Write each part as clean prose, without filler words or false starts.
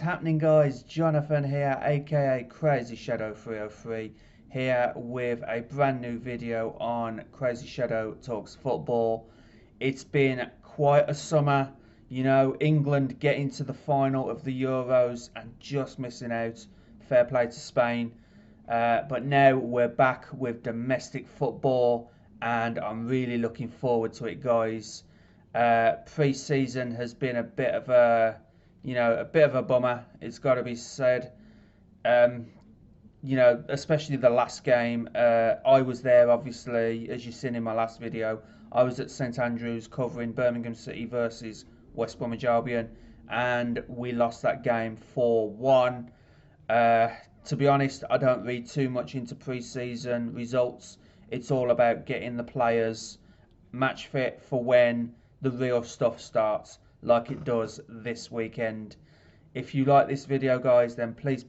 happening, guys? Jonathan here, aka CrazyShadow 303, here with a brand new video on CrazyShadow Talks Football. It's been quite a summer, England getting to the final of the Euros and just missing out. Fair play to Spain. But now we're back with domestic football and I'm really looking forward to it, guys. Pre-season has been a bit of a bummer. It's got to be said. Especially the last game. I was there, obviously, as you've seen in my last video. I was at St Andrews covering Birmingham City versus West Bromwich Albion, and we lost that game 4-1. To be honest, I don't read too much into pre-season results. It's all about getting the players match fit for when the real stuff starts, like it does this weekend. If you like this video, guys, then please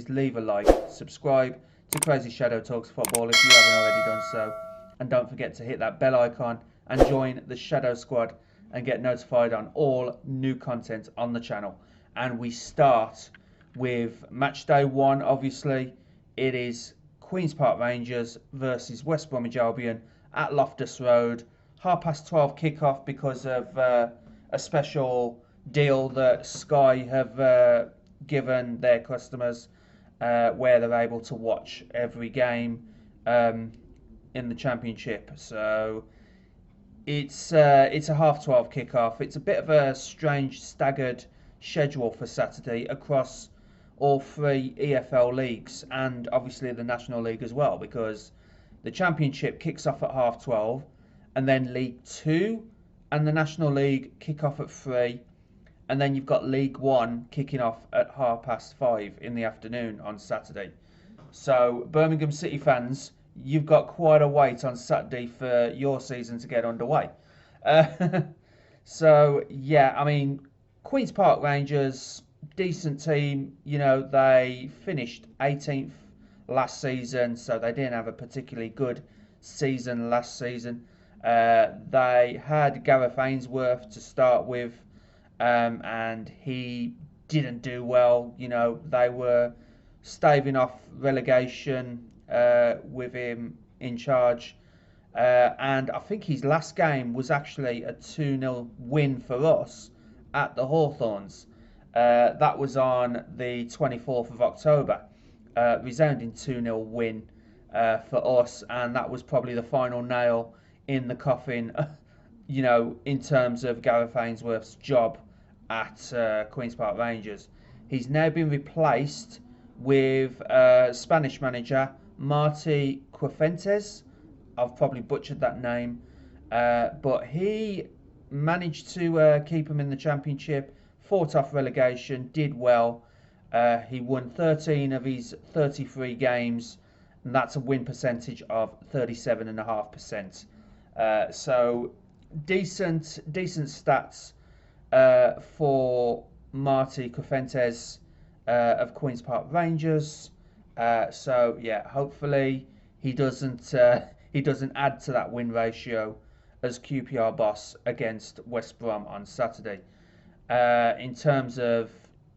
leave a like, subscribe to CrazyShadow Talks Football if you haven't already done so, and don't forget to hit that bell icon and join the Shadow Squad and get notified on all new content on the channel. And we start with match day 1. Obviously, it is Queen's Park Rangers versus West Bromwich Albion at Loftus Road. 12:30 kickoff because of a special deal that Sky have given their customers, where they're able to watch every game in the Championship. So it's a 12:30 kickoff. It's a bit of a strange staggered schedule for Saturday across all 3 EFL leagues and obviously the National League as well, because the Championship kicks off at 12:30. And then League 2 and the National League kick off at 3. And then you've got League 1 kicking off at 5:30 in the afternoon on Saturday. So, Birmingham City fans, you've got quite a wait on Saturday for your season to get underway. So, yeah, I mean, Queen's Park Rangers, decent team. They finished 18th last season, so they didn't have a particularly good season last season. They had Gareth Ainsworth to start with, and he didn't do well. They were staving off relegation with him in charge, and I think his last game was actually a 2-0 win for us at the Hawthorns. That was on the 24th of October, resounding 2-0 win for us, and that was probably the final nail in the coffin, in terms of Gareth Ainsworth's job at Queen's Park Rangers. He's now been replaced with Spanish manager Martí Cifuentes. I've probably butchered that name, but he managed to keep him in the Championship, fought off relegation, did well. He won 13 of his 33 games, and that's a win percentage of 37.5%. So decent stats for Martí Cifuentes of Queen's Park Rangers. So yeah, hopefully he doesn't add to that win ratio as QPR boss against West Brom on Saturday. In terms of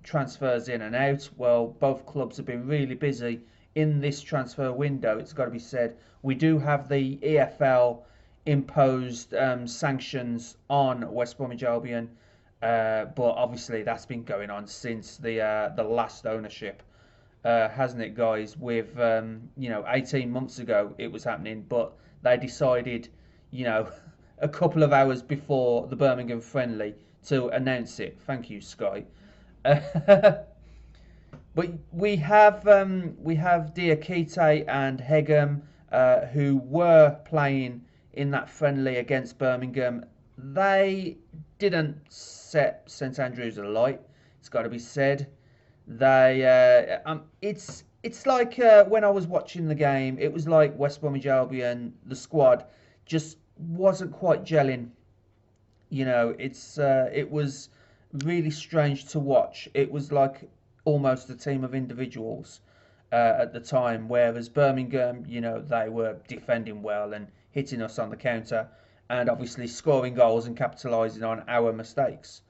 transfers in and out, well, both clubs have been really busy in this transfer window. It's got to be said. We do have the EFL imposed sanctions on West Bromwich Albion, but obviously that's been going on since the last ownership, hasn't it, guys? With 18 months ago it was happening, but they decided a couple of hours before the Birmingham friendly to announce it. Thank you, Sky. But we have Diakite and Hegem, who were playing in that friendly against Birmingham. They didn't set St Andrews alight. It's got to be said. They it's like when I was watching the game, it was like West Bromwich Albion, the squad, just wasn't quite gelling. It was really strange to watch. It was like almost a team of individuals at the time, whereas Birmingham, they were defending well and hitting us on the counter and obviously scoring goals and capitalising on our mistakes.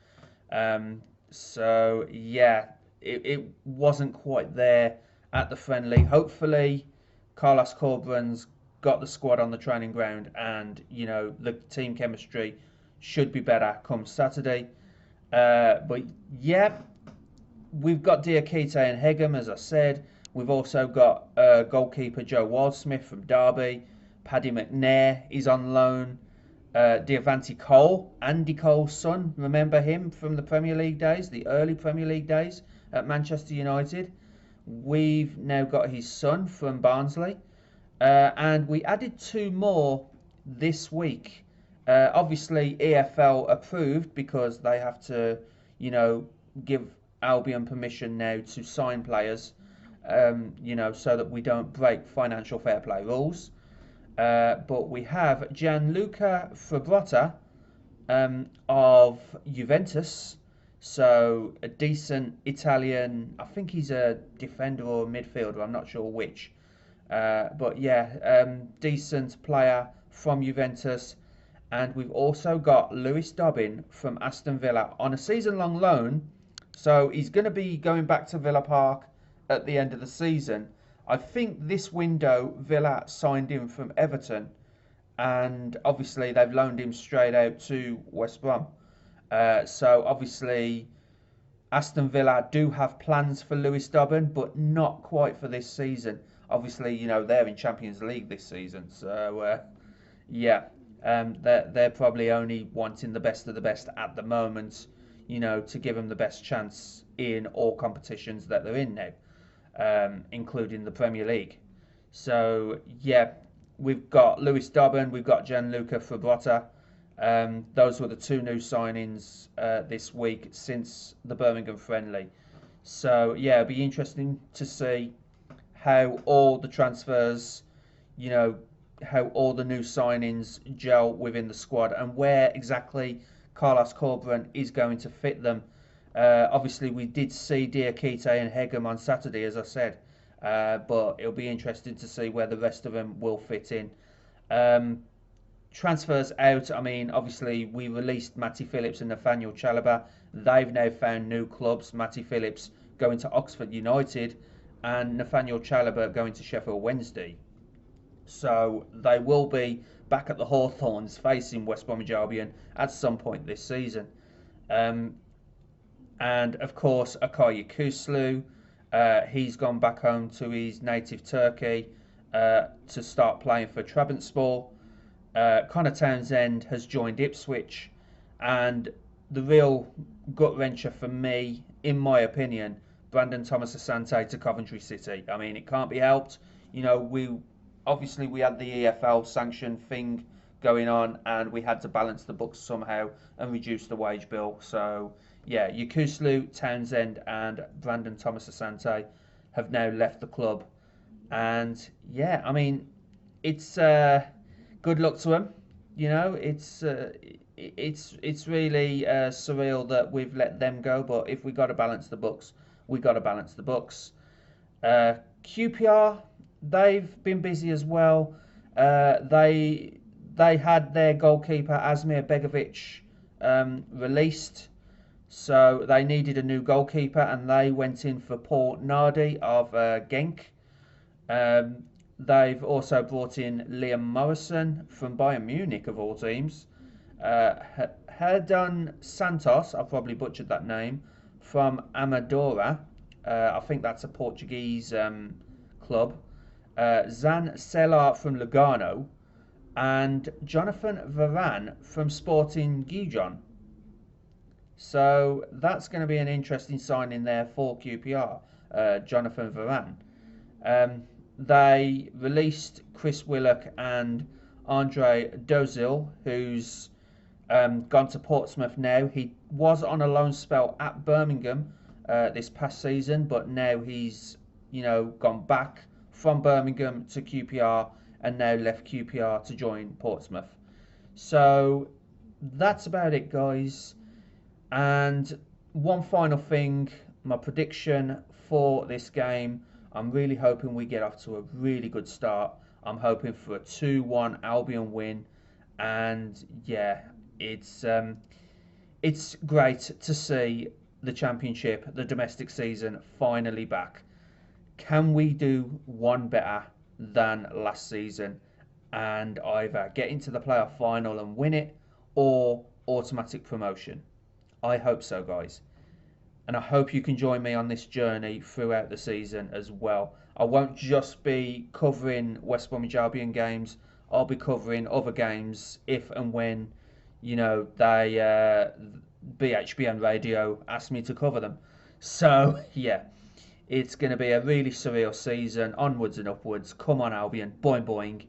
So yeah, it wasn't quite there at the friendly. Hopefully, Carlos Corberan's got the squad on the training ground, and the team chemistry should be better come Saturday. But yeah, we've got Diakite and Hegem, as I said. We've also got goalkeeper Joe Wildsmith from Derby. Paddy McNair is on loan. Diavanti Cole, Andy Cole's son, remember him from the Premier League days, the early Premier League days at Manchester United. We've now got his son from Barnsley. And we added 2 more this week. Obviously, EFL approved because they have to, give Albion permission now to sign players, so that we don't break financial fair play rules. But we have Gianluca Frabrotta of Juventus. So a decent Italian, I think he's a defender or a midfielder, I'm not sure which. But yeah, decent player from Juventus. And we've also got Lewis Dobbin from Aston Villa on a season-long loan. So he's going to be going back to Villa Park at the end of the season. I think this window Villa signed him from Everton, and obviously they've loaned him straight out to West Brom. So obviously Aston Villa do have plans for Lewis Dobbin, but not quite for this season. Obviously, they're in Champions League this season, so yeah, they're probably only wanting the best of the best at the moment, to give them the best chance in all competitions that they're in now. Including the Premier League. So yeah, we've got Lewis Dobbin, we've got Gianluca Frabrotta. Those were the 2 new signings this week since the Birmingham friendly. So yeah, it'll be interesting to see how all the transfers, how all the new signings gel within the squad and where exactly Carlos Corberan is going to fit them. Obviously, we did see Diakite and Hegem on Saturday, as I said, but it'll be interesting to see where the rest of them will fit in. Transfers out, I mean, obviously, we released Matty Phillips and Nathaniel Chalobah. They've now found new clubs. Matty Phillips going to Oxford United and Nathaniel Chalobah going to Sheffield Wednesday. So they will be back at the Hawthorns facing West Bromwich Albion at some point this season. And of course, Akaya Kuslu, he's gone back home to his native Turkey to start playing for Trabzonspor. Connor Townsend has joined Ipswich, and the real gut wrencher for me, in my opinion, Brandon Thomas Asante to Coventry City. I mean, it can't be helped. We had the EFL sanction thing going on, and we had to balance the books somehow and reduce the wage bill. So yeah, Yakuslu, Townsend, and Brandon Thomas Asante have now left the club, and yeah, I mean, it's good luck to them. It's really surreal that we've let them go, but if we got to balance the books, we got to balance the books. QPR, they've been busy as well. They had their goalkeeper Asmir Begovic released. So they needed a new goalkeeper, and they went in for Paul Nardi of Genk. They've also brought in Liam Morrison from Bayern Munich, of all teams. Herdan Santos, I've probably butchered that name, from Amadora. I think that's a Portuguese club. Zan Selar from Lugano. And Jonathan Varane from Sporting Gijon. So that's going to be an interesting signing there for QPR, Jonathan Varane. They released Chris Willock and Andre Dozil, who's gone to Portsmouth now. He was on a loan spell at Birmingham this past season, but now he's gone back from Birmingham to QPR and now left QPR to join Portsmouth. So that's about it, guys. And one final thing, my prediction for this game, I'm really hoping we get off to a really good start. I'm hoping for a 2-1 Albion win, and yeah, it's great to see the Championship, the domestic season, finally back. Can we do one better than last season and either get into the playoff final and win it or automatic promotion? I hope so, guys. And I hope you can join me on this journey throughout the season as well. I won't just be covering West Bromwich Albion games. I'll be covering other games if and when, BHBN Radio ask me to cover them. So, yeah, it's going to be a really surreal season, onwards and upwards. Come on, Albion, boing boing.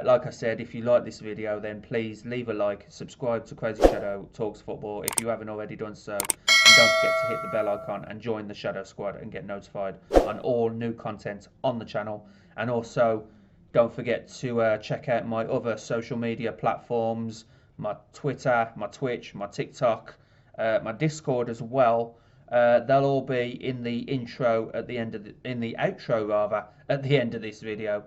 Like I said, if you like this video, then please leave a like, subscribe to Crazy Shadow Talks Football if you haven't already done so, and don't forget to hit the bell icon and join the Shadow Squad and get notified on all new content on the channel. And also, don't forget to check out my other social media platforms, my Twitter, my Twitch, my TikTok, my Discord as well. They'll all be in the intro at the end of in the outro rather at the end of this video.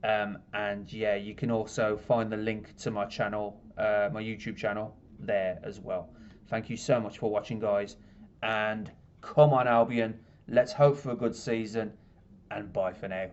And yeah, you can also find the link to my channel, my YouTube channel there as well. Thank you so much for watching, guys, and come on, Albion, let's hope for a good season, and bye for now.